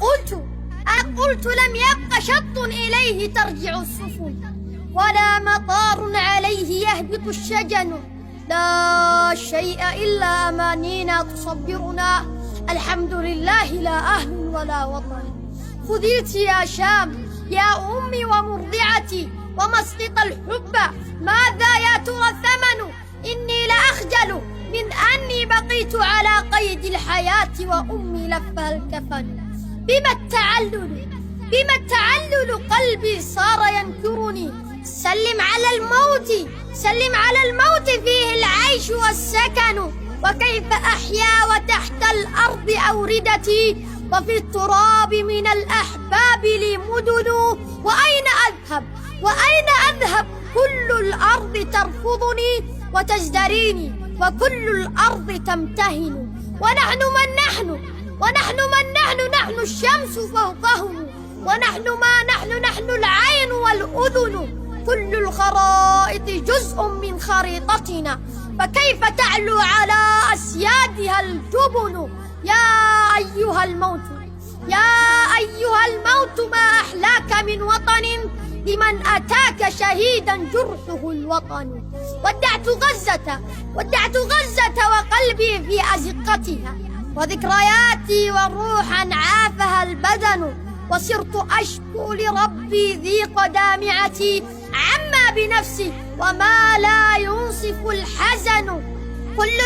أقلت لم يبق شط إليه ترجع السفن، ولا مطار عليه يهبط الشجن. لا شيء إلا أمانينا تصبرنا، الحمد لله لا أهل ولا وطن. خذيت يا شام يا أمي ومرضعتي ومسقط الحب، ماذا يا ترى الثمن؟ إني لأخجل من أني بقيت على قيد الحياة وأمي لفها الكفن. بما التعلل قلبي صار ينكرني. سلم على الموت فيه العيش والسكن. وكيف أحيا وتحت الأرض أوردتي، وفي التراب من الأحباب لي مدن. وأين أذهب كل الأرض ترفضني وتزدريني، وكل الأرض تمتهن. ونحن من نحن؟ نحن الشمس فوقهم، ونحن ما نحن العين والأذن. كل الخرائط جزء من خريطتنا، فكيف تعلو على أسيادها الجبن؟ يا أيها الموت ما أحلاك من وطن، لمن أتاك شهيدا جرحه الوطن. ودعت غزة وقلبي في أزقتها، وذكرياتي وروحا عافها البدن. وصرت أشكو لربي ضيق دامعتي، عما بنفسي وما لا ينصف الحزن. كل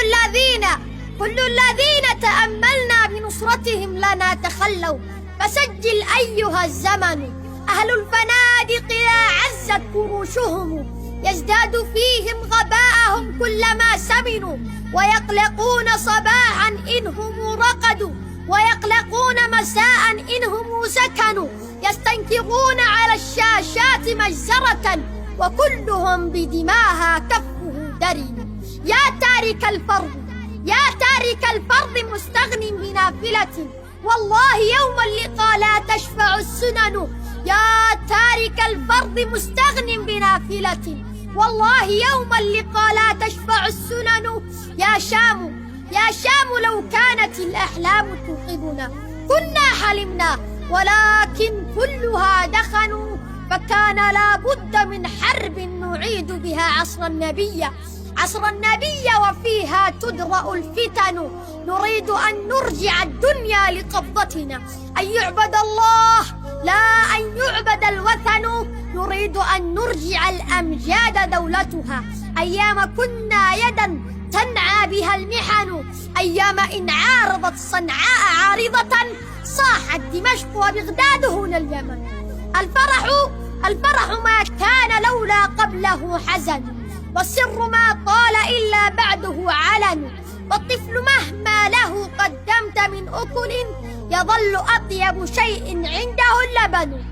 الذين تأملنا بنصرتهم لنا تخلوا، فسجل أيها الزمن. أهل الفنادق لا عزت فروشهم، يزداد فيهم غباءهم كلما سمنوا. ويقلقون صباحا إنهم رقدوا، ويقلقون مساء إنهم سكنوا. يستنكرون على الشاشات مجزرة، وكلهم بدماها كفه درن. يا تارك الفرض مستغن بنافلة، والله يوم اللقاء لا تشفع السنن. يا تارك الفرض مستغن بنافلة، والله يوم اللقاء لا تشفع السنن. يا شام لو كانت الأحلام توقظنا، كنا حلمنا، ولكن كلها دخن. فكان لا بد من حرب نعيد بها عصر النبي، وفيها تدرأ الفتن. نريد أن نرجع الدنيا لقبضتنا، أن يعبد الله لا أن يعبد الوثن. نريد أن نرجع الأمجاد دولتها، أيام كنا يدا تنعى بها المحن. أيام إن عارضت صنعاء عارضة، صاحت دمشق وبغداد هنا اليمن. الفرح ما كان لولا قبله حزن، والسر ما طال إلا بعده علن. والطفل مهما له قدمت من أكل، يظل أطيب شيء عنده اللبن.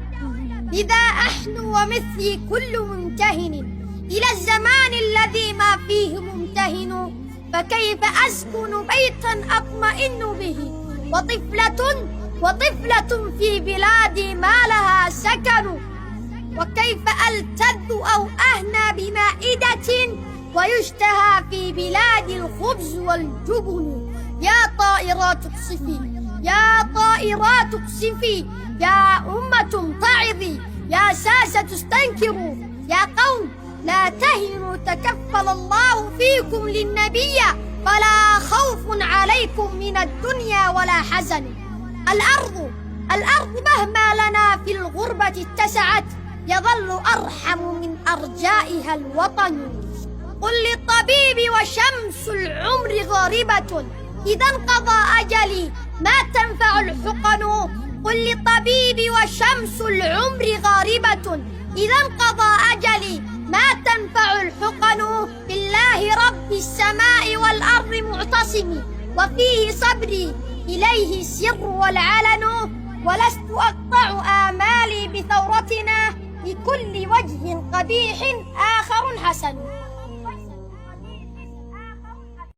إذا أحن ومثلي كل ممتهن إلى الزمان الذي ما فيه ممتهن، فكيف أسكن بيتا أطمئن به، وطفلة في بلادي ما لها سكن. وكيف ألتذ أو أهنى بمائدة، ويشتهى في بلاد الخبز والجبن. يا طائرات اقصفي، يا أمة امتعظي، يا ساسة استنكروا. يا قوم لا تهنوا، تكفل الله فيكم للنبي، فلا خوف عليكم من الدنيا ولا حزن. الأرض مهما لنا في الغربة اتسعت، يظل أرحم من أرجائها الوطن. قل للطبيب وشمس العمر غاربة، إذا انقضى أجلي ما تنفع الحقن. قل للطبيب وشمس العمر غاربة، إذا انقضى أجلي ما تنفع الحقن. بالله رب السماء والأرض معتصمي، وفيه صبري إليه السر والعلن. ولست أقطع آمالي بثورتنا، لكل وجه قبيح آخر حسن.